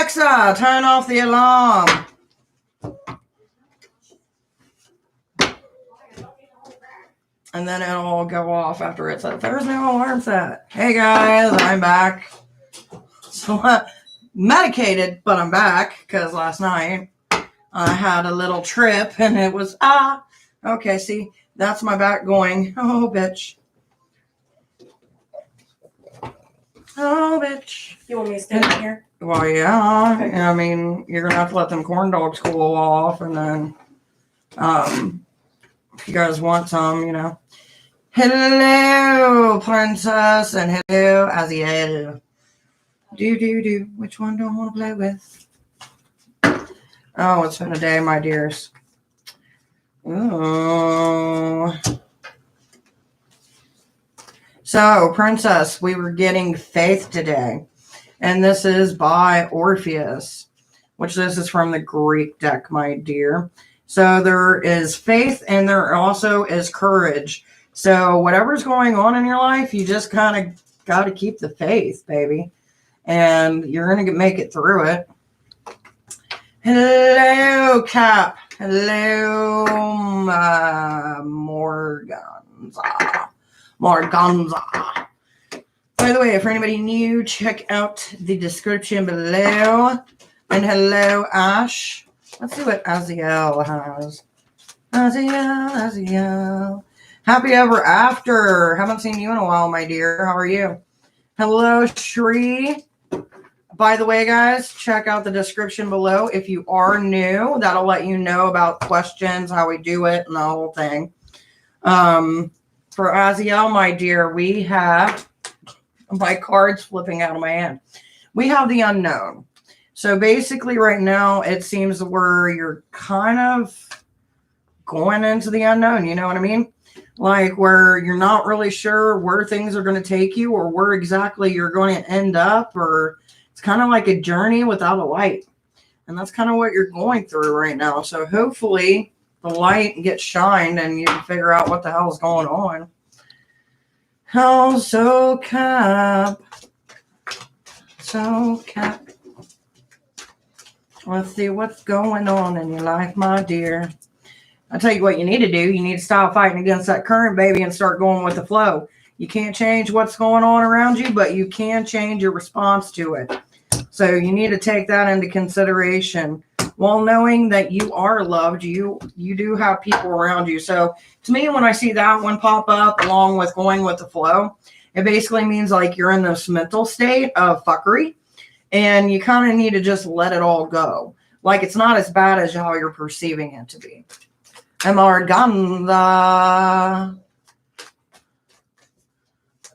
Alexa, turn off the alarm. And then it'll go off after it says, there's no alarm set. Hey guys, I'm back. So, medicated, but I'm back because last night I had a little trip and it was, okay, see, that's my back going, oh, bitch. Oh, bitch. You want me to stand in here? Well, yeah. Okay. I mean, you're going to have to let them corn dogs cool off. And then, if you guys want some, you know. Hello, princess. And hello, Aziel. Do. Which one do I want to play with? Oh, it's been a day, my dears. Oh. So, princess, we were getting faith today. And this is by Orpheus, which this is from the Greek deck, my dear. So there is faith and there also is courage. So whatever's going on in your life, you just kind of got to keep the faith, baby. And you're going to make it through it. Hello, Cap. Hello, Morganza. By the way, for anybody new, check out the description below. And hello, Ash. Let's see what Aziel has. Aziel. Happy ever after. Haven't seen you in a while, my dear. How are you? Hello, Shri. By the way, guys, check out the description below. If you are new, that'll let you know about questions, how we do it, and the whole thing. For Aziel, my dear, we have my cards flipping out of my hand. We have the unknown. So basically right now, it seems where you're kind of going into the unknown. You know what I mean? Like where you're not really sure where things are going to take you or where exactly you're going to end up, or it's kind of like a journey without a light. And that's kind of what you're going through right now. So hopefully the light gets shined and you can figure out what the hell is going on. Oh, so Cap. So Cap. Let's see what's going on in your life, my dear. I'll tell you what you need to do. You need to stop fighting against that current, baby, and start going with the flow. You can't change what's going on around you, but you can change your response to it. So you need to take that into consideration. While knowing that you are loved, you do have people around you. So to me, when I see that one pop up along with going with the flow, it basically means like you're in this mental state of fuckery and you kind of need to just let it all go. Like it's not as bad as how you're perceiving it to be. Amarganda.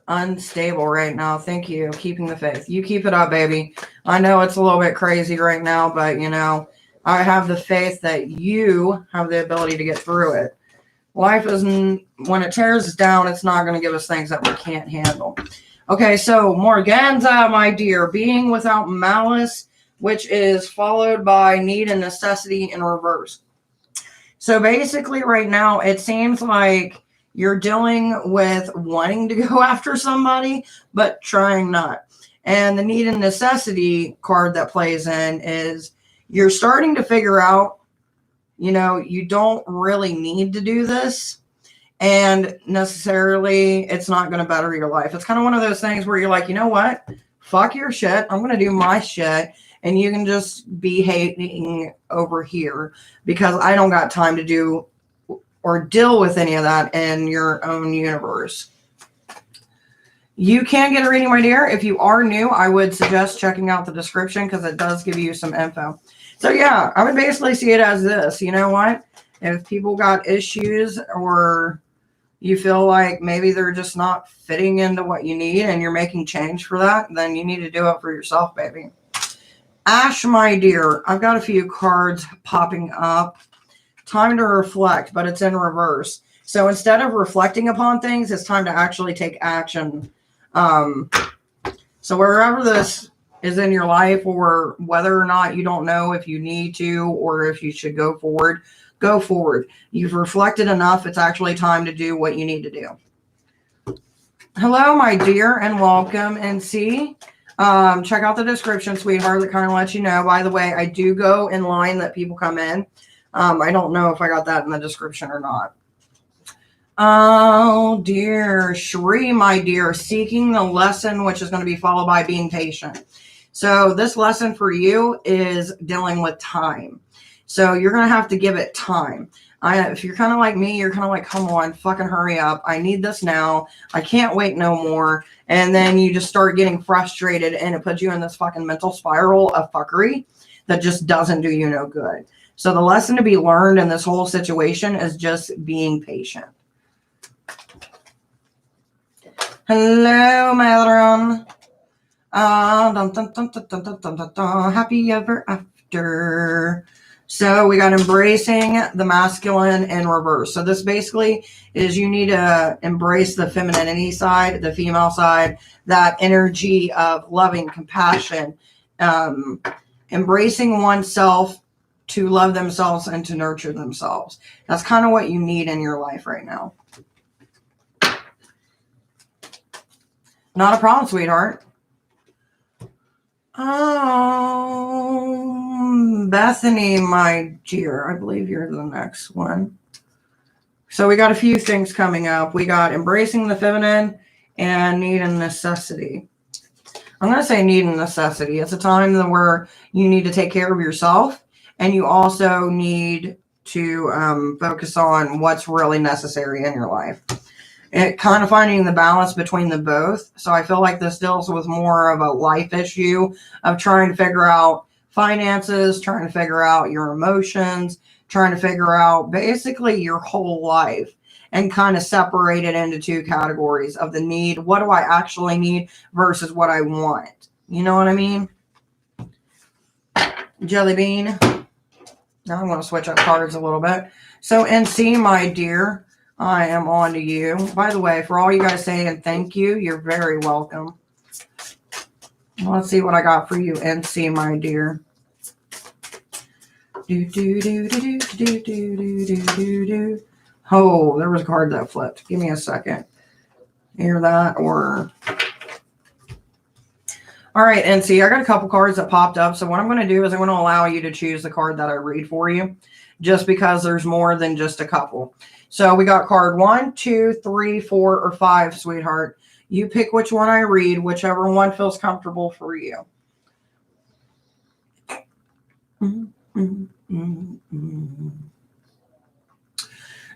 Unstable right now. Thank you. Keeping the faith. You keep it up, baby. I know it's a little bit crazy right now, but you know, I have the faith that you have the ability to get through it. Life isn't, when it tears us down, it's not going to give us things that we can't handle. Okay, so Morganza, my dear, being without malice, which is followed by need and necessity in reverse. So basically right now, it seems like you're dealing with wanting to go after somebody, but trying not. And the need and necessity card that plays in is you're starting to figure out, you know, you don't really need to do this. And necessarily, it's not going to better your life. It's kind of one of those things where you're like, you know what? Fuck your shit. I'm going to do my shit. And you can just be hating over here because I don't got time to do or deal with any of that in your own universe. You can get a reading, my dear. If you are new, I would suggest checking out the description because it does give you some info. So yeah, I would basically see it as this. You know what? If people got issues or you feel like maybe they're just not fitting into what you need and you're making change for that, then you need to do it for yourself, baby. Ash, my dear, I've got a few cards popping up. Time to reflect, but it's in reverse. So instead of reflecting upon things, it's time to actually take action. So wherever this is in your life, or whether or not you don't know if you need to or if you should go forward, go forward. You've reflected enough. It's actually time to do what you need to do. Hello, my dear, and welcome. And see, Check out the description, sweetheart. That kind of lets you know. By the way, I do go in line that people come in. I don't know if I got that in the description or not. Oh, dear. Sheree, my dear, seeking the lesson, which is going to be followed by being patient. So this lesson for you is dealing with time. So you're going to have to give it time. If you're kind of like me, you're kind of like, come on, fucking hurry up. I need this now. I can't wait no more. And then you just start getting frustrated and it puts you in this fucking mental spiral of fuckery that just doesn't do you no good. So the lesson to be learned in this whole situation is just being patient. Hello, Madeline. Happy ever after. So we got embracing the masculine in reverse. So this basically is you need to embrace the femininity side, the female side, that energy of loving, compassion, embracing oneself to love themselves and to nurture themselves. That's kind of what you need in your life right now. Not a problem, sweetheart. Oh, Bethany, my dear, I believe you're the next one. So we got a few things coming up. We got embracing the feminine and need and necessity. I'm going to say need and necessity. It's a time where you need to take care of yourself and you also need to focus on what's really necessary in your life. It kind of finding the balance between the both. So I feel like this deals with more of a life issue of trying to figure out finances, trying to figure out your emotions, trying to figure out basically your whole life and kind of separate it into two categories of the need. What do I actually need versus what I want? You know what I mean? Jelly bean. Now I'm going to switch up cards a little bit. So NC, my dear, I am on to you. By the way, for all you guys saying thank you, you're very welcome. Let's see what I got for you, NC, my dear. Oh, there was a card that flipped. Give me a second. Hear that? Or all right, NC, I got a couple cards that popped up. So what I'm going to do is I'm going to allow you to choose the card that I read for you, just because there's more than just a couple. So we got card 1, 2, 3, 4, or 5, sweetheart. You pick which one I read, whichever one feels comfortable for you.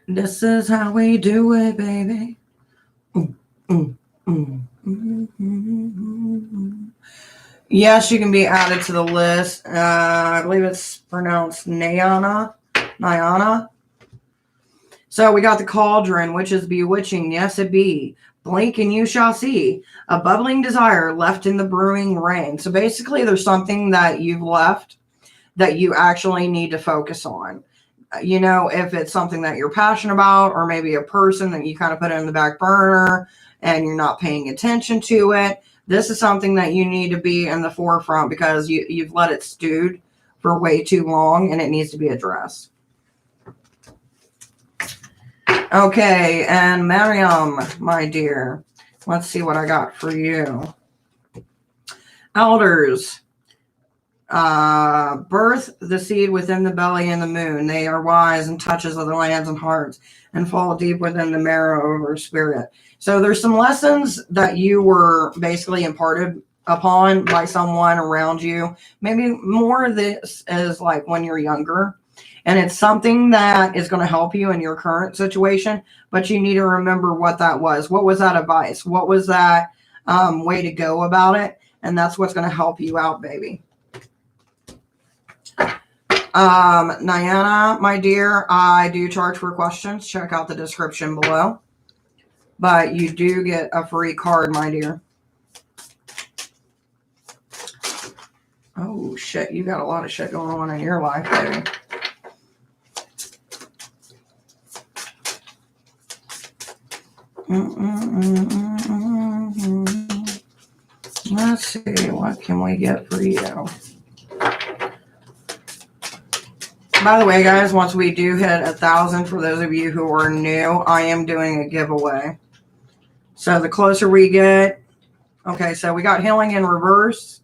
This is how we do it, baby. Yes, you can be added to the list. I believe it's pronounced Nyana. So we got the cauldron, which is bewitching. Yes, it be. Blink and you shall see. A bubbling desire left in the brewing rain. So basically there's something that you've left that you actually need to focus on. You know, if it's something that you're passionate about or maybe a person that you kind of put in the back burner and you're not paying attention to it. This is something that you need to be in the forefront because you've let it stewed for way too long and it needs to be addressed. Okay, and Miriam, my dear, let's see what I got for you. Elders, birth the seed within the belly and the moon. They are wise and touches of the lands and hearts and fall deep within the marrow of our spirit. So there's some lessons that you were basically imparted upon by someone around you. Maybe more of this is like when you're younger. And it's something that is going to help you in your current situation, but you need to remember what that was. What was that advice? What was that way to go about it? And that's what's going to help you out, baby. Nyana, my dear, I do charge for questions. Check out the description below. But you do get a free card, my dear. Oh, shit. You got a lot of shit going on in your life, baby. Let's see, what can we get for you? By the way, guys, once we do hit 1,000, for those of you who are new, I am doing a giveaway. So the closer we get, Okay, so we got healing in reverse.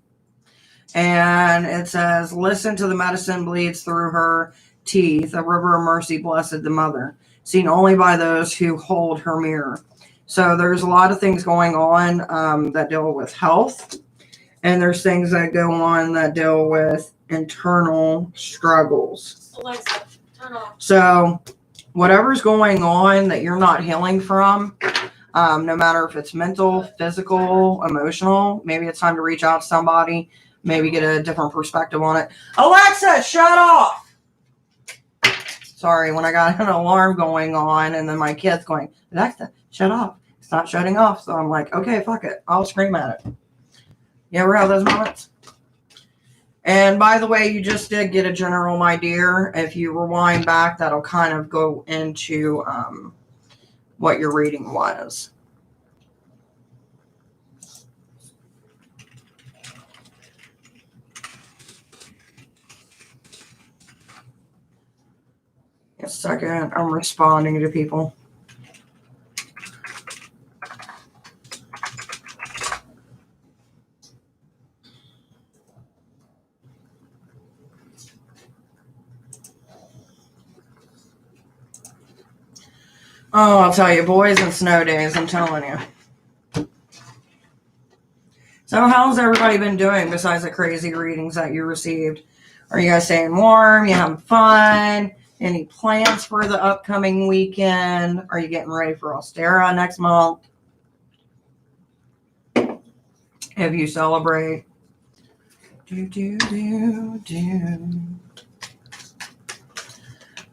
And it says, listen to the medicine bleeds through her teeth. A river of mercy, blessed the mother, seen only by those who hold her mirror. So there's a lot of things going on that deal with health. And there's things that go on that deal with internal struggles. Alexa, turn off. So whatever's going on that you're not healing from, no matter if it's mental, physical, emotional, maybe it's time to reach out to somebody, maybe get a different perspective on it. Alexa, shut off! Sorry, when I got an alarm going on and then my kid's going, Alexa, shut off. It's not shutting off. So I'm like, okay, fuck it. I'll scream at it. You ever have those moments? And by the way, you just did get a general idea. If you rewind back, that'll kind of go into what your reading was. A second, I'm responding to people. Oh, I'll tell you, boys and snow days, I'm telling you. So how's everybody been doing besides the crazy readings that you received? Are you guys staying warm? You having fun? Any plans for the upcoming weekend? Are you getting ready for Ostera next month? If you celebrate.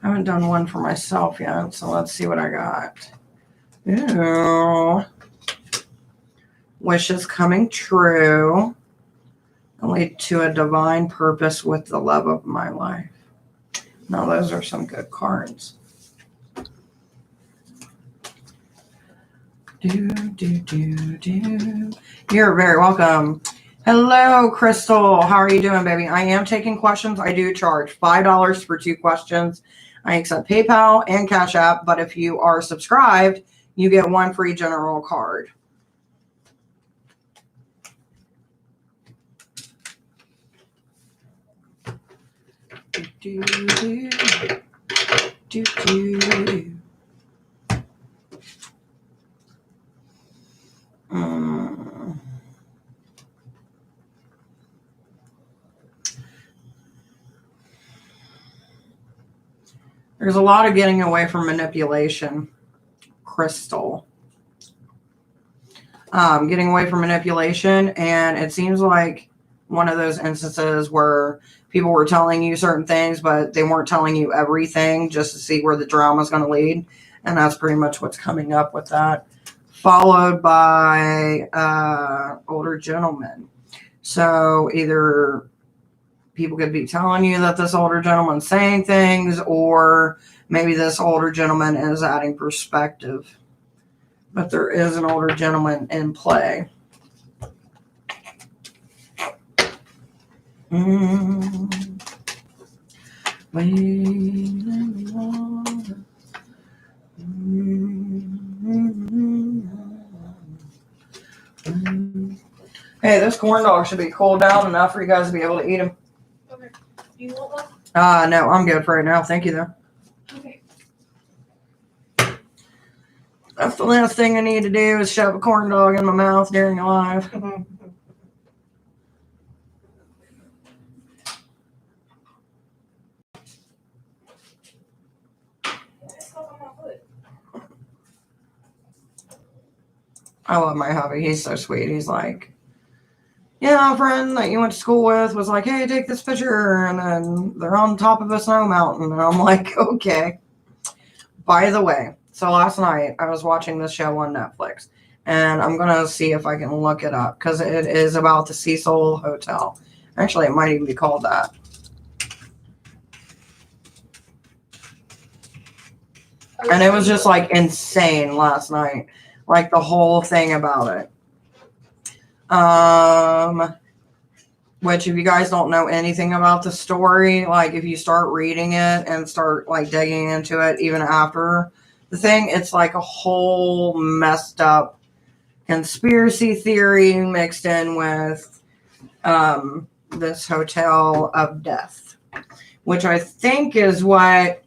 I haven't done one for myself yet, so let's see what I got. Ooh. Wishes coming true. Lead to a divine purpose with the love of my life. Now, those are some good cards. You're very welcome. Hello, Crystal. How are you doing, baby? I am taking questions. I do charge $5 for 2 questions. I accept PayPal and Cash App, but if you are subscribed, you get 1 free general card. There's a lot of getting away from manipulation, Crystal. Getting away from manipulation, and it seems like one of those instances where people were telling you certain things, but they weren't telling you everything just to see where the drama is going to lead. And that's pretty much what's coming up with that. Followed by older gentlemen. So either people could be telling you that this older gentleman's saying things, or maybe this older gentleman is adding perspective. But there is an older gentleman in play. Hey, this corn dog should be cooled down enough for you guys to be able to eat them. Okay. Do you want one? No, I'm good for right now. Thank you, though. Okay. That's the last thing I need to do is shove a corn dog in my mouth during a live. I love my hubby. He's so sweet. He's like, yeah, a friend that you went to school with was like, hey, take this picture. And then they're on top of a snow mountain. And I'm like, okay. By the way, so last night I was watching this show on Netflix. And I'm going to see if I can look it up. Because it is about the Cecil Hotel. Actually, it might even be called that. And it was just like insane last night. Like the whole thing about it. Which if you guys don't know anything about the story, like if you start reading it and start like digging into it even after the thing, it's like a whole messed up conspiracy theory mixed in with this hotel of death, which I think is what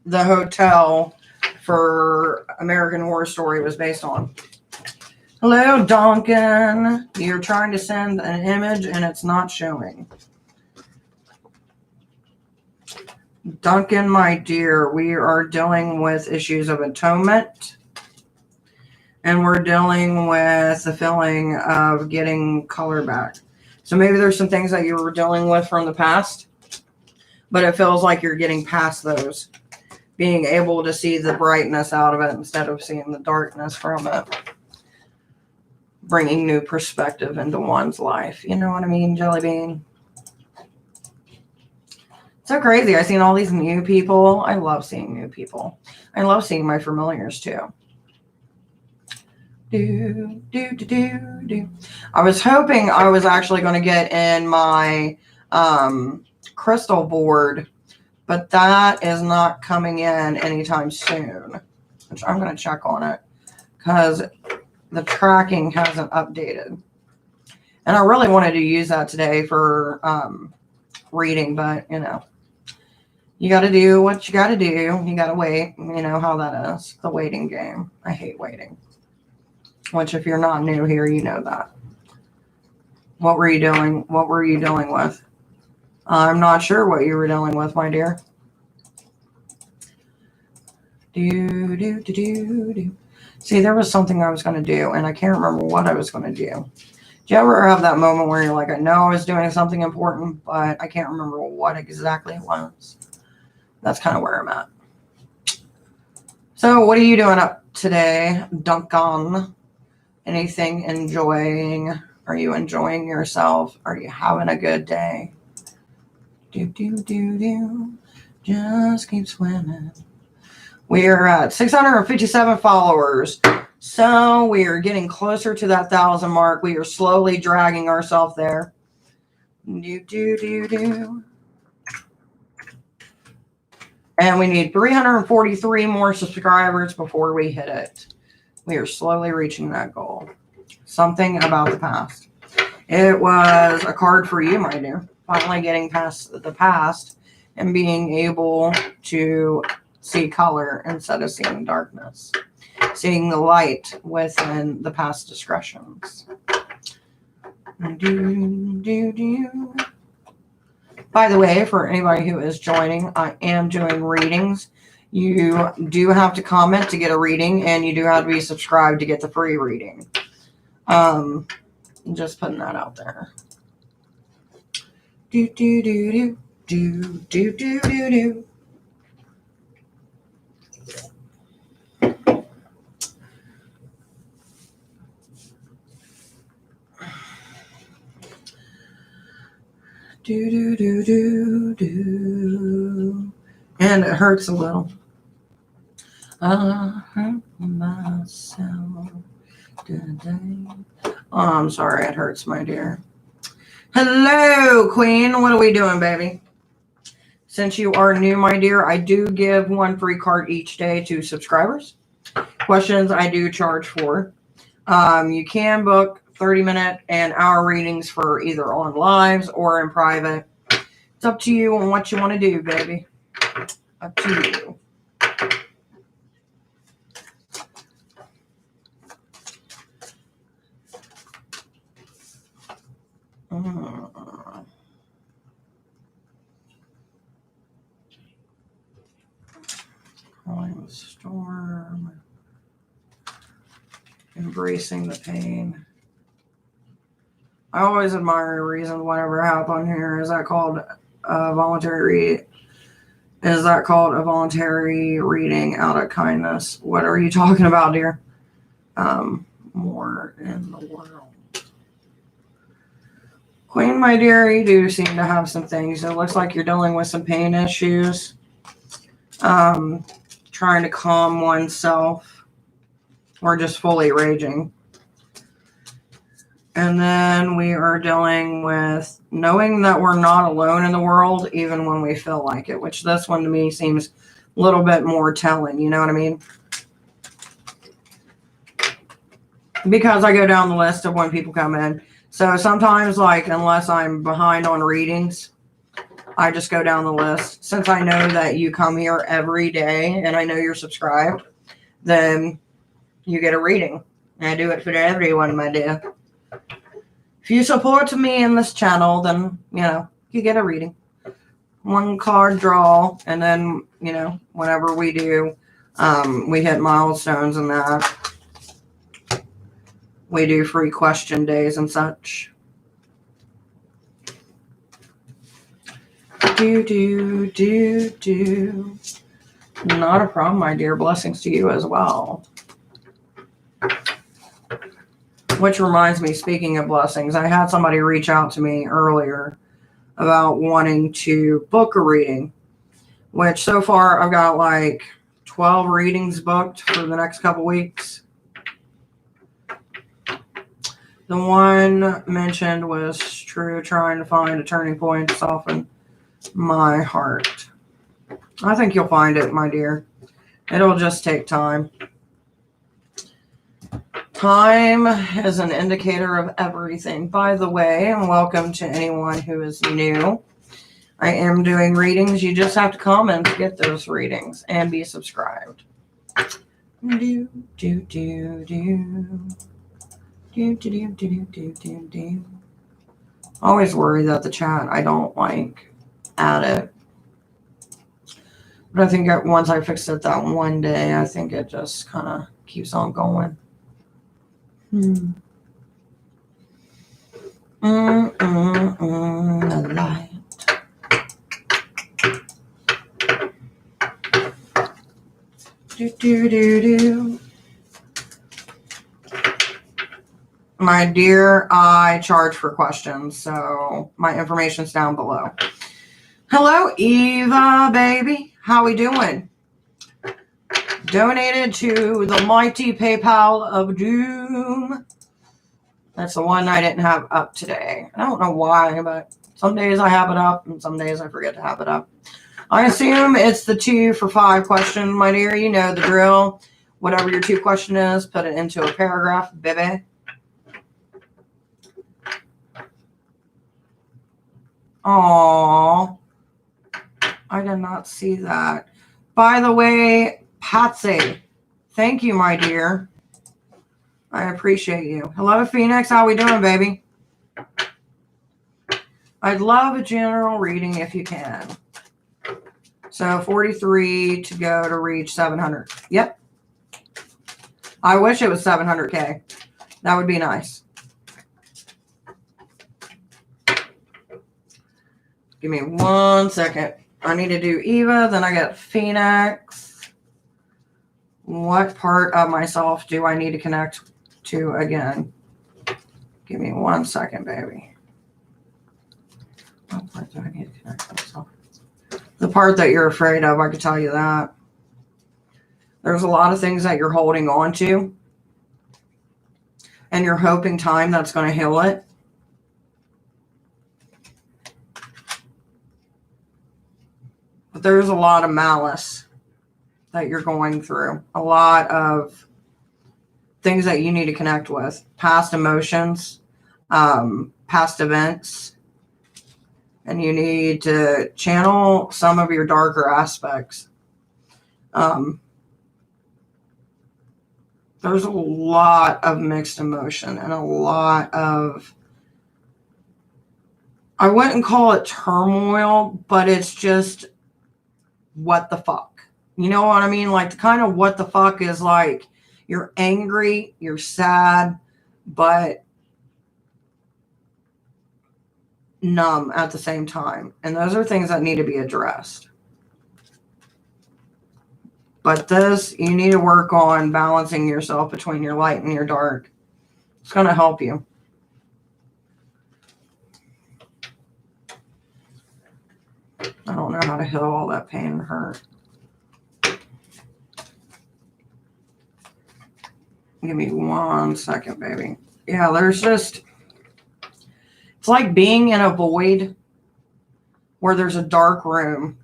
the hotel for American Horror Story was based on. Hello, Duncan. You're trying to send an image and it's not showing. Duncan, my dear, we are dealing with issues of atonement. And we're dealing with the feeling of getting color back. So maybe there's some things that you were dealing with from the past. But it feels like you're getting past those. Being able to see the brightness out of it instead of seeing the darkness from it. Bringing new perspective into one's life. You know what I mean, Jelly Bean? So crazy. I've seen all these new people. I love seeing new people. I love seeing my familiars too. I was hoping I was actually going to get in my crystal board, but that is not coming in anytime soon. Which I'm going to check on it because the tracking hasn't updated. And I really wanted to use that today for reading, but you know, you got to do what you got to do. You got to wait. You know how that is. The waiting game. I hate waiting. Which, if you're not new here, you know that. What were you doing? What were you dealing with? I'm not sure what you were dealing with, my dear. See, there was something I was going to do, and I can't remember what I was going to do. Do you ever have that moment where you're like, I know I was doing something important, but I can't remember what exactly it was? That's kind of where I'm at. So, what are you doing up today, Duncan? Anything enjoying? Are you enjoying yourself? Are you having a good day? Just keep swimming. We are at 657 followers. So we are getting closer to that 1,000 mark. We are slowly dragging ourselves there. And we need 343 more subscribers before we hit it. We are slowly reaching that goal. Something about the past. It was a card for you, my dear. Finally getting past the past and being able to see color instead of seeing darkness. Seeing the light within the past discretions. By the way, for anybody who is joining, I am doing readings. You do have to comment to get a reading, and you do have to be subscribed to get the free reading. Just putting that out there. And it hurts a little. I hurt myself today. Oh, I'm sorry, it hurts, my dear. Hello, Queen. What are we doing, baby? Since you are new, my dear, I do give one free card each day to subscribers. Questions I do charge for. You can book 30-minute and hour readings for either on lives or in private. It's up to you on what you want to do, baby. Up to you. Calling the storm. Embracing the pain. I always admire a reason whatever happened here. Is that called a voluntary? Is that called a voluntary reading out of kindness? What are you talking about, dear? More in the world. Queen, my dear, you do seem to have some things. It looks like you're dealing with some pain issues. Trying to calm oneself. Or just fully raging. And then we are dealing with knowing that we're not alone in the world, even when we feel like it, which this one to me seems a little bit more telling. You know what I mean? because I go down the list of when people come in. So sometimes, like, unless I'm behind on readings, I just go down the list. Since I know that you come here every day and I know you're subscribed, then you get a reading. And I do it for everyone, my dear. If you support me in this channel, then, you know, you get a reading. One card draw, and then, you know, whenever we do, we hit milestones and that. We do free question days and such. Do. Not a problem, my dear. Blessings to you as well. Which reminds me, speaking of blessings, I had somebody reach out to me earlier about wanting to book a reading, which so far I've got like 12 readings booked for the next couple weeks. The one mentioned was true, trying to find a turning point to soften my heart. I think you'll find it, my dear. It'll just take time. Time is an indicator of everything. By the way, and welcome to anyone who is new. I am doing readings. You just have to comment to get those readings and be subscribed. Always worry that the chat, I don't like add it. But I think once I fix it that one day, I think it just kind of keeps on going. The light. Do. My dear, I charge for questions, so my information's down below. Hello, Eva, baby. How we doing? Donated to the mighty PayPal of Doom. That's the one I didn't have up today. I don't know why, but some days I have it up and some days I forget to have it up. I assume it's the 2 for 5 question, my dear. You know the drill. Whatever your 2 question is, put it into a paragraph, baby. Aww. I did not see that. By the way, Patsy, thank you, my dear. I appreciate you. Hello, Phoenix. How we doing, baby? I'd love a general reading if you can. So 43 to go to reach 700. Yep. I wish it was 700K. That would be nice. Give me 1 second. I need to do Eva, then I got Phoenix. What part of myself do I need to connect to again? Give me 1 second, baby. What part do I need to connect to myself? The part that you're afraid of, I can tell you that. There's a lot of things that you're holding on to, and you're hoping time that's going to heal it. But there's a lot of malice that you're going through. A lot of things that you need to connect with. Past emotions, past events. And you need to channel some of your darker aspects. There's a lot of mixed emotion and a lot of, I wouldn't call it turmoil, but it's just what the fuck. You know what I mean? Like the kind of what the fuck is like you're angry, you're sad, but numb at the same time. And those are things that need to be addressed. But this, you need to work on balancing yourself between your light and your dark. It's going to help you. I don't know how to heal all that pain and hurt. Give me 1 second, baby. Yeah, there's just, it's like being in a void where there's a dark room.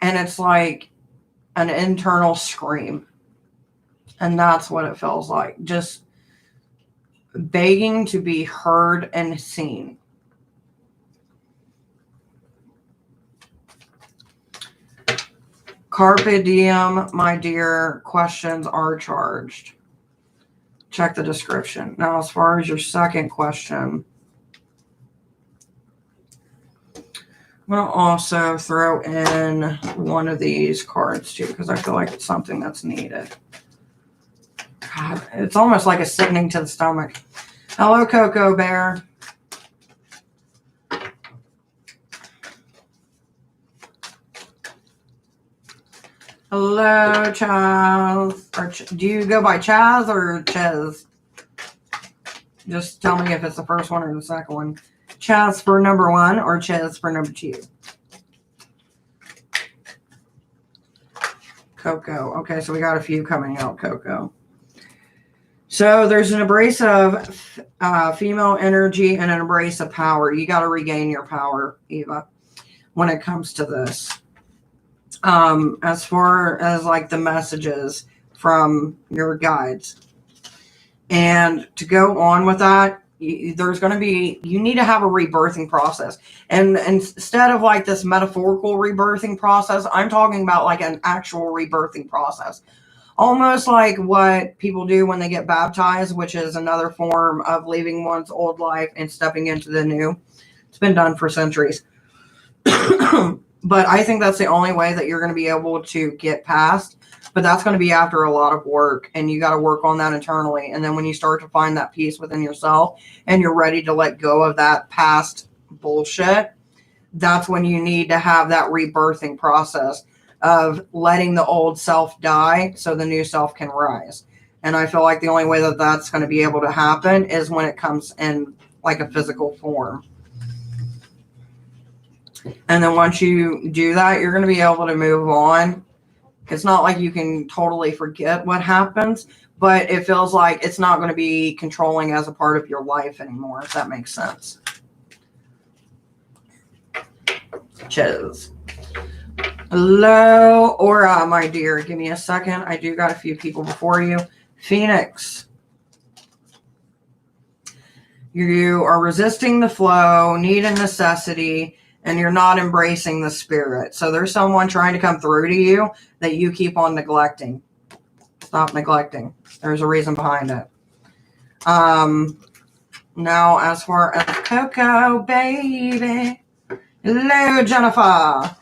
And it's like an internal scream. And that's what it feels like. Just begging to be heard and seen. Carpe diem, my dear. Questions are charged. Check the description. Now, as far as your second question, I'm going to also throw in one of these cards too, because I feel like it's something that's needed. God, it's almost like a sickening to the stomach. Hello, Coco Bear. Hello, Chaz. Or do you go by Chaz or Chez? Just tell me if it's the first one or the second one. Chaz for number 1 or Chez for number 2? Coco. Okay, so we got a few coming out, Coco. So there's an embrace of female energy and an embrace of power. You got to regain your power, Eva, when it comes to this. As far as like the messages from your guides. And to go on with that, there's going to be, you need to have a rebirthing process. And instead of like this metaphorical rebirthing process, I'm talking about like an actual rebirthing process. Almost like what people do when they get baptized, which is another form of leaving one's old life and stepping into the new. It's been done for centuries. But I think that's the only way that you're going to be able to get past. But that's going to be after a lot of work, and you got to work on that internally. And then when you start to find that peace within yourself and you're ready to let go of that past bullshit, that's when you need to have that rebirthing process of letting the old self die so the new self can rise. And I feel like the only way that that's going to be able to happen is when it comes in like a physical form. And then once you do that, you're going to be able to move on. It's not like you can totally forget what happens, but it feels like it's not going to be controlling as a part of your life anymore, if that makes sense. Cheers. Hello, Aura, my dear. Give me a second. I do got a few people before you. Phoenix. You are resisting the flow, need and necessity, and you're not embracing the spirit. So there's someone trying to come through to you that you keep on neglecting. Stop neglecting. There's a reason behind it. Now, as far as Coco, baby. Hello, Jennifer.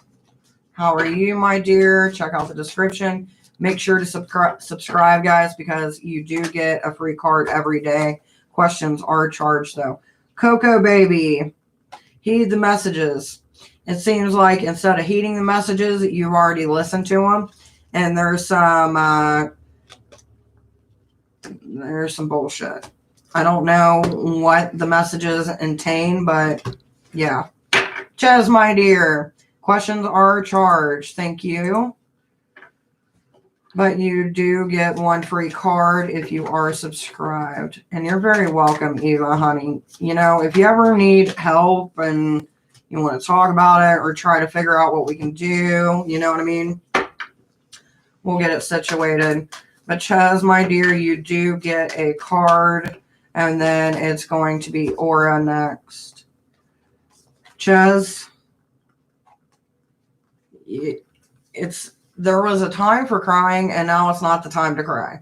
How are you, my dear? Check out the description. Make sure to subscribe, guys, because you do get a free card every day. Questions are charged, though. Coco, baby. Heed the messages. It seems like instead of heeding the messages, you've already listened to them. And there's some bullshit. I don't know what the messages contain, but yeah. Ches, my dear. Questions are charged. Thank you. But you do get one free card if you are subscribed. And you're very welcome, Eva, honey. You know, if you ever need help and you want to talk about it or try to figure out what we can do, you know what I mean? We'll get it situated. But Ches, my dear, you do get a card. And then it's going to be Aura next. Ches, there was a time for crying, and now it's not the time to cry.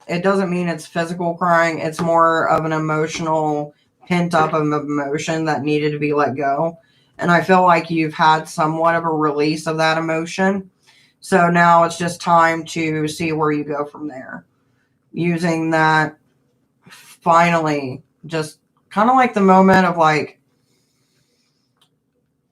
It doesn't mean it's physical crying. It's more of an emotional pent up of emotion that needed to be let go. And I feel like you've had somewhat of a release of that emotion. So now it's just time to see where you go from there. Using that finally, just kind of like the moment of like,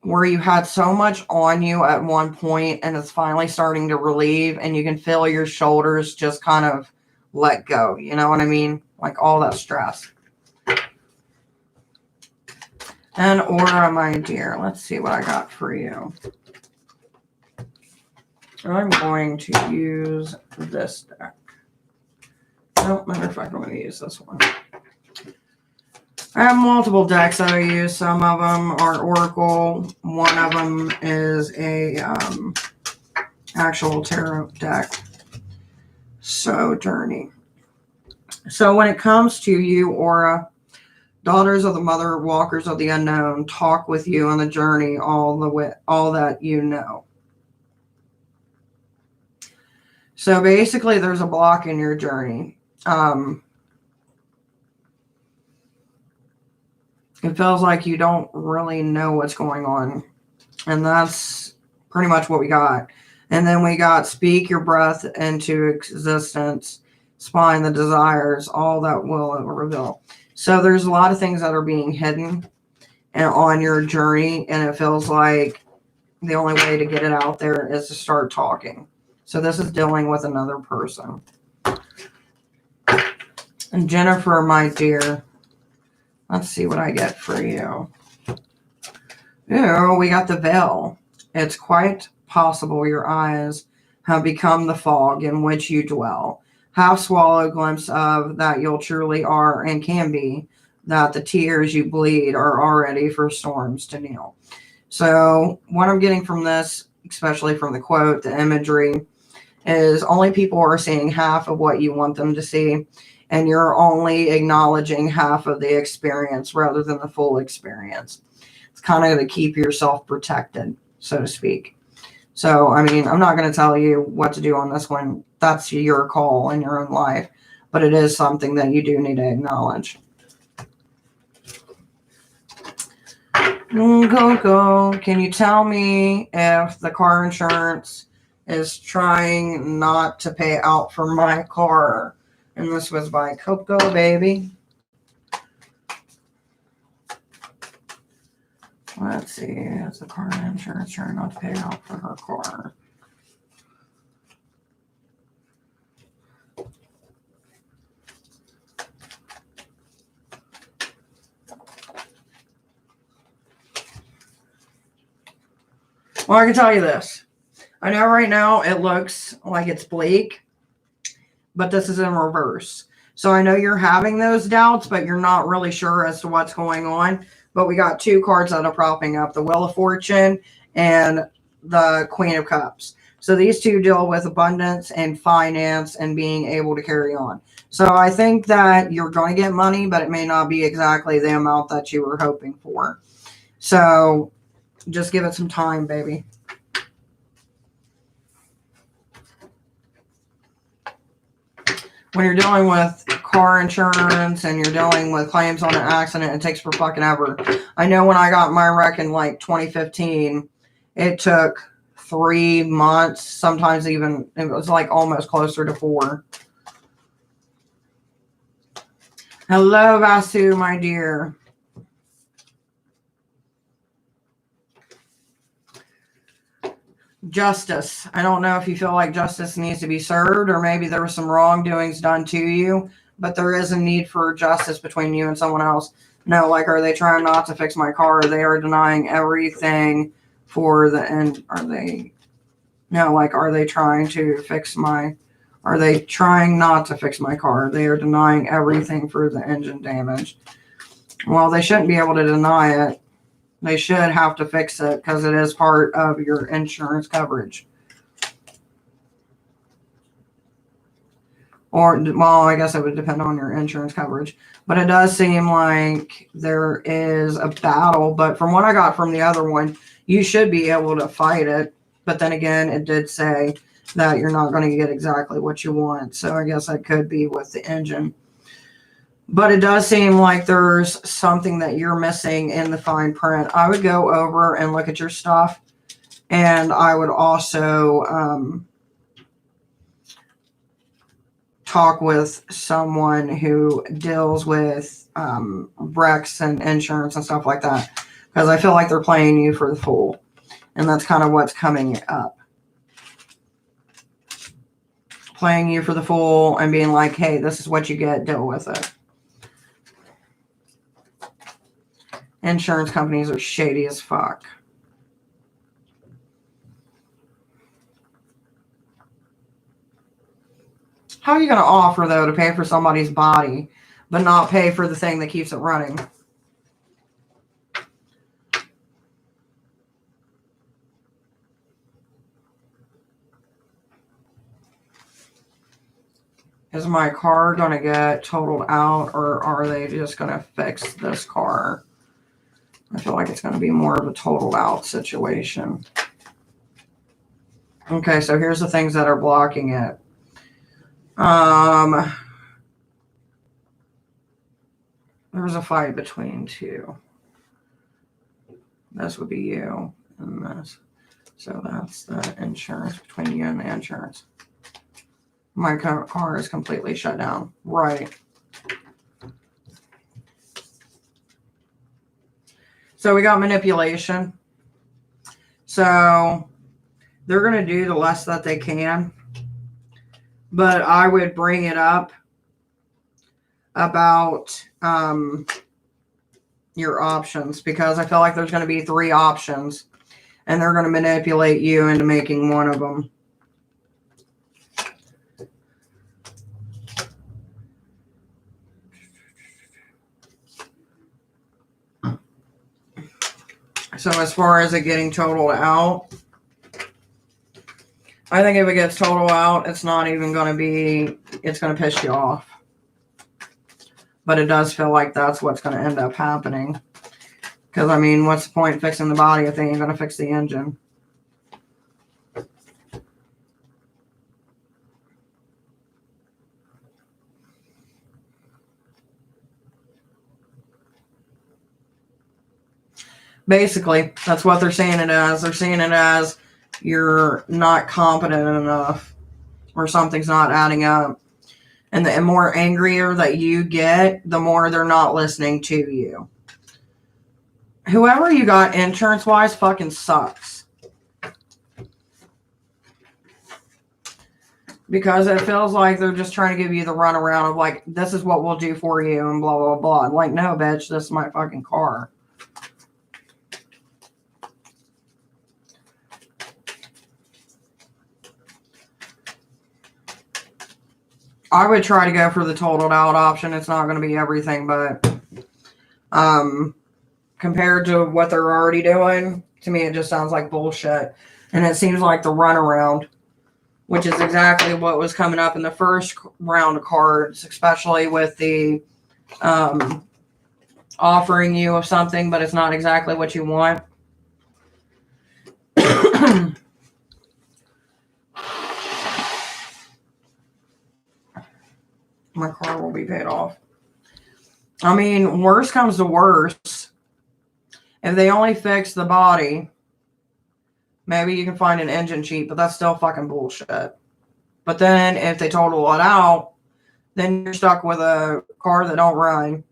where you had so much on you at one point and it's finally starting to relieve and you can feel your shoulders just kind of let go. You know what I mean? Like all that stress. And Aura, my dear, let's see what I got for you. I'm going to use this deck. No, matter of fact, I'm going to use this one. I have multiple decks that I use. Some of them are Oracle. One of them is a actual tarot deck. So, journey. So when it comes to you, Aura, daughters of the mother, walkers of the unknown, talk with you on the journey, all the way, all that you know. So basically, there's a block in your journey. It feels like you don't really know what's going on. And that's pretty much what we got. And then we got speak your breath into existence, spine the desires, all that will reveal. So there's a lot of things that are being hidden and on your journey. And it feels like the only way to get it out there is to start talking. So this is dealing with another person. And Jennifer, my dear, let's see what I get for you. Ew, we got the veil. It's quite possible your eyes have become the fog in which you dwell. Half swallow glimpse of that you'll truly are and can be, that the tears you bleed are already for storms to kneel. So what I'm getting from this, especially from the quote, the imagery, is only people are seeing half of what you want them to see, and you're only acknowledging half of the experience rather than the full experience. It's kind of to keep yourself protected, so to speak. So, I mean, I'm not going to tell you what to do on this one. That's your call in your own life, but it is something that you do need to acknowledge. Go. Can you tell me if the car insurance is trying not to pay out for my car? And this was by Coco, baby. Let's see. Is the car insurance trying not to pay out for her car? Well, I can tell you this. I know right now it looks like it's bleak, but this is in reverse. So I know you're having those doubts, but you're not really sure as to what's going on. But we got two cards that are propping up, the Wheel of Fortune and the Queen of Cups. So these two deal with abundance and finance and being able to carry on. So I think that you're going to get money, but it may not be exactly the amount that you were hoping for. So just give it some time, baby. When you're dealing with car insurance and you're dealing with claims on an accident, it takes for fucking ever. I know when I got my wreck in like 2015, it took 3 months, sometimes even, it was like almost closer to 4. Hello, Vasu, my dear. Justice. I don't know if you feel like justice needs to be served, or maybe there were some wrongdoings done to you, but there is a need for justice between you and someone else. No, like, are they trying not to fix my car? They are denying everything for the end. Are they trying to fix my, are they trying not to fix my car? They are denying everything for the engine damage. Well, they shouldn't be able to deny it. They should have to fix it because it is part of your insurance coverage. Or, well, I guess it would depend on your insurance coverage. But it does seem like there is a battle. But from what I got from the other one, you should be able to fight it. But then again, it did say that you're not going to get exactly what you want. So I guess that could be with the engine. But it does seem like there's something that you're missing in the fine print. I would go over and look at your stuff. And I would also talk with someone who deals with wrecks and insurance and stuff like that. Because I feel like they're playing you for the fool. And that's kind of what's coming up. Playing you for the fool and being like, hey, this is what you get, deal with it. Insurance companies are shady as fuck. How are you going to offer, though, to pay for somebody's body, but not pay for the thing that keeps it running? is my car going to get totaled out, or are they just going to fix this car? I feel like it's going to be more of a totaled out situation. Okay, so here's the things that are blocking it. There's a fight between two. This would be you and this. So that's the insurance between you and the insurance. My car is completely shut down. Right. So we got manipulation. So they're going to do the less that they can. But I would bring it up about your options, because I feel like there's going to be 3 options and they're going to manipulate you into making one of them. So as far as it getting totaled out, I think if it gets totaled out, it's not even going to be, it's going to piss you off. But it does feel like that's what's going to end up happening. Because, I mean, what's the point in fixing the body if they ain't going to fix the engine? Basically, that's what they're saying it as. They're saying it as you're not competent enough, or something's not adding up. And the more angrier that you get, the more they're not listening to you. Whoever you got insurance-wise fucking sucks. Because it feels like they're just trying to give you the runaround of like, this is what we'll do for you and blah, blah, blah. I'm like, no, bitch, this is my fucking car. I would try to go for the totaled out option. It's not going to be everything, but compared to what they're already doing, to me it just sounds like bullshit. And it seems like the runaround, which is exactly what was coming up in the first round of cards, especially with the offering you of something, but it's not exactly what you want. My car will be paid off. I mean, worst comes to worst. If they only fix the body, maybe you can find an engine cheap, but that's still fucking bullshit. But then if they total it out, then you're stuck with a car that don't run.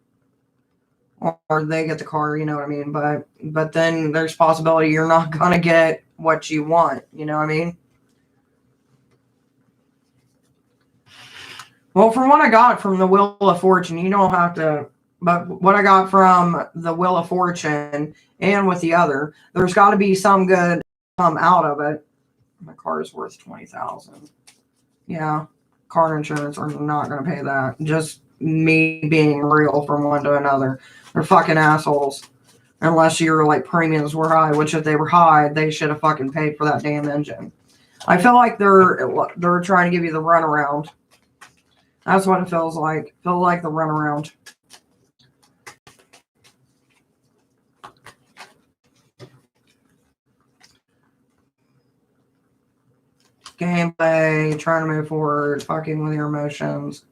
Or they get the car, you know what I mean? But then there's possibility you're not going to get what you want, you know what I mean? Well, from what I got from the Wheel of Fortune, you don't have to, but what I got from the Wheel of Fortune and with the other, there's got to be some good come out of it. My car is worth $20,000. Yeah, car insurance are not going to pay that. Just me being real from one to another. They're fucking assholes. Unless your like premiums were high, which if they were high, they should have fucking paid for that damn engine. I feel like they're trying to give you the runaround. That's what it feels like. Feel like the runaround. Gameplay, trying to move forward, fucking with your emotions.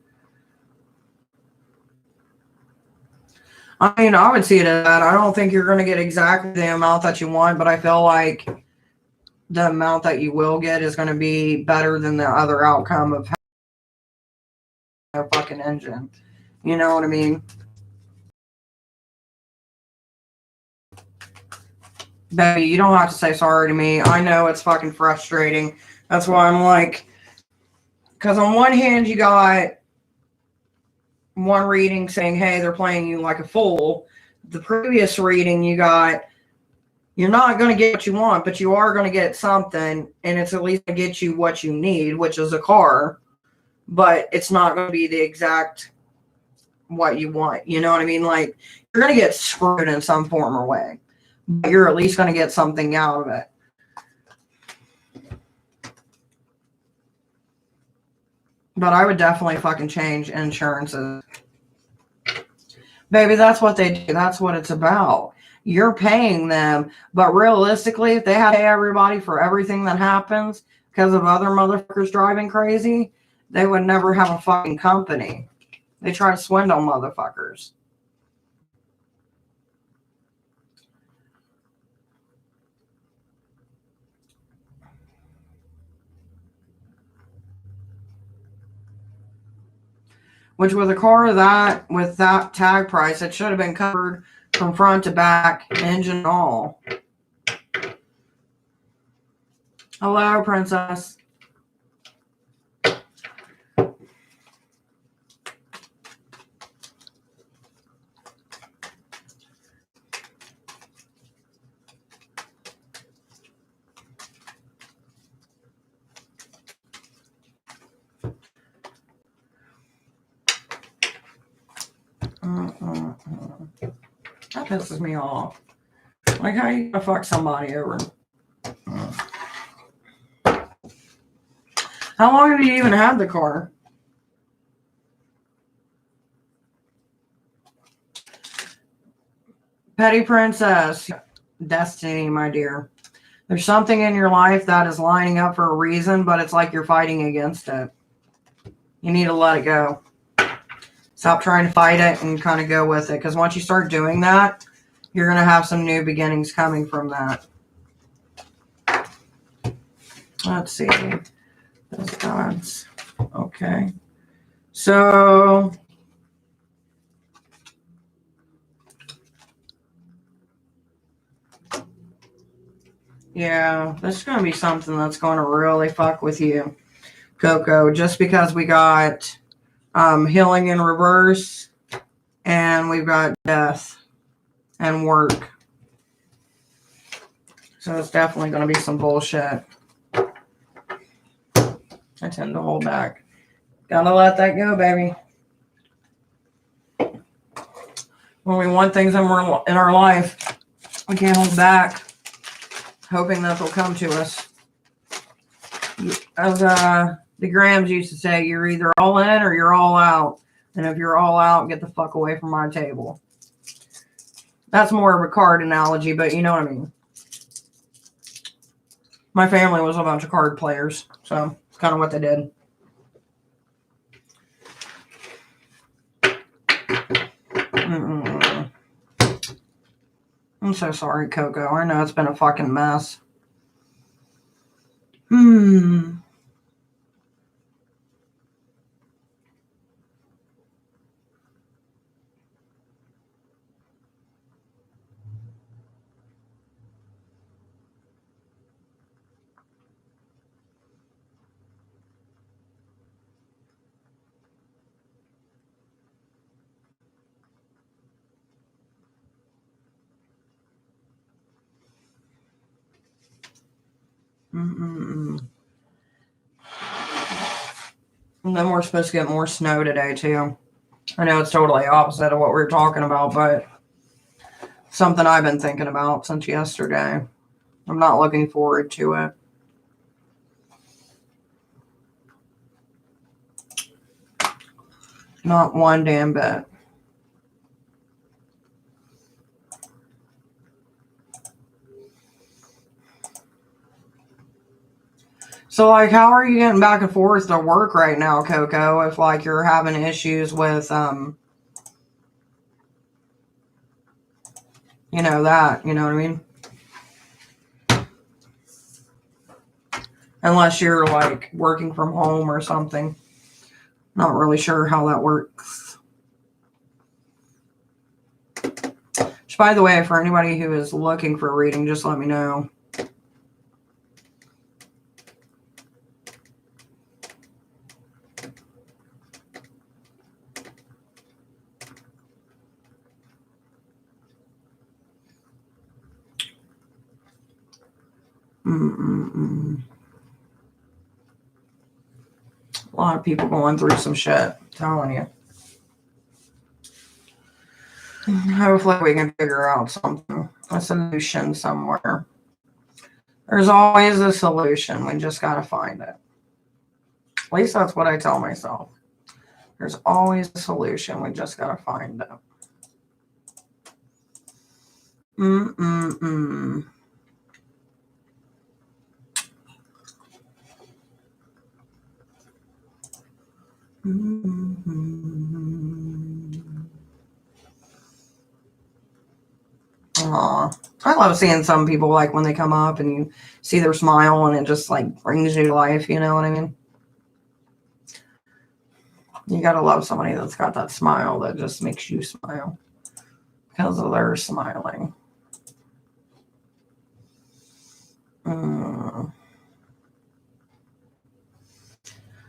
I mean, I would see it as that. I don't think you're going to get exactly the amount that you want, but I feel like the amount that you will get is going to be better than the other outcome of having a fucking engine. You know what I mean? Baby, you don't have to say sorry to me. I know it's fucking frustrating. That's why I'm like, because on one hand, you got one reading saying, hey, they're playing you like a fool. The previous reading, you got, you're not going to get what you want, but you are going to get something, and it's at least going to get you what you need, which is a car, but it's not going to be the exact what you want. You know what I mean? Like, you're going to get screwed in some form or way, but you're at least going to get something out of it. But I would definitely fucking change insurances. Baby, that's what they do. That's what it's about. You're paying them. But realistically, if they had to pay everybody for everything that happens because of other motherfuckers driving crazy, they would never have a fucking company. They try to swindle motherfuckers. Which with a car that with that tag price, it should have been covered from front to back, engine and all. Hello, princess. That pisses me off. Like, how you gonna fuck somebody over? How long have you even had the car? Petty princess. Destiny, my dear. There's something in your life that is lining up for a reason, but it's like you're fighting against it. You need to let it go. Stop trying to fight it and kind of go with it. Because once you start doing that, you're going to have some new beginnings coming from that. Let's see. Those gods. Okay. So... yeah, this is going to be something that's going to really fuck with you, Coco. Just because we got healing in reverse and we've got death and work. So it's definitely going to be some bullshit. I tend to hold back. Gotta let that go, baby. When we want things in our life, we can't hold back, hoping that they'll come to us. As the Grahams used to say, you're either all in or you're all out. And if you're all out, get the fuck away from my table. That's more of a card analogy, but you know what I mean. My family was a bunch of card players, so it's kind of what they did. I'm so sorry, Coco. I know it's been a fucking mess. And then we're supposed to get more snow today, too. I know it's totally opposite of what we were talking about, but something I've been thinking about since yesterday. I'm not looking forward to it. Not one damn bit. So, like, how are you getting back and forth to work right now, Coco, if, like, you're having issues with, you know, that, you know what I mean? Unless you're, like, working from home or something. Not really sure how that works. Which, by the way, for anybody who is looking for a reading, just let me know. A lot of people going through some shit, I'm telling you. Hopefully we can figure out something, a solution somewhere. There's always a solution. We just got to find it. least that's what I tell myself. There's always a solution. We just got to find it. Mm-mm-mm. Aw. I love seeing some people, like, when they come up and you see their smile and it just, like, brings you to life, you know what I mean? You gotta love somebody that's got that smile that just makes you smile because of their smiling.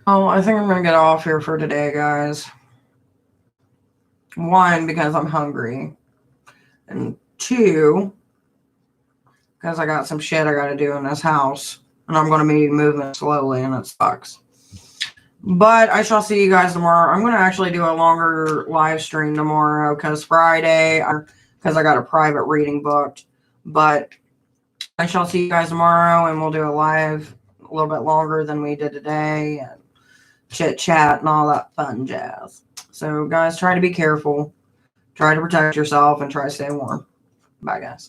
Oh, I think I'm gonna get off here for today, guys. One, because I'm hungry. And two, because I got some shit I gotta do in this house. And I'm gonna be moving slowly and it sucks. But I shall see you guys tomorrow. I'm gonna actually do a longer live stream tomorrow because Friday, because I got a private reading booked. But I shall see you guys tomorrow and we'll do a live a little bit longer than we did today. And chit chat and all that fun jazz. So guys, try to be careful, try to protect yourself, and try to stay warm. Bye guys.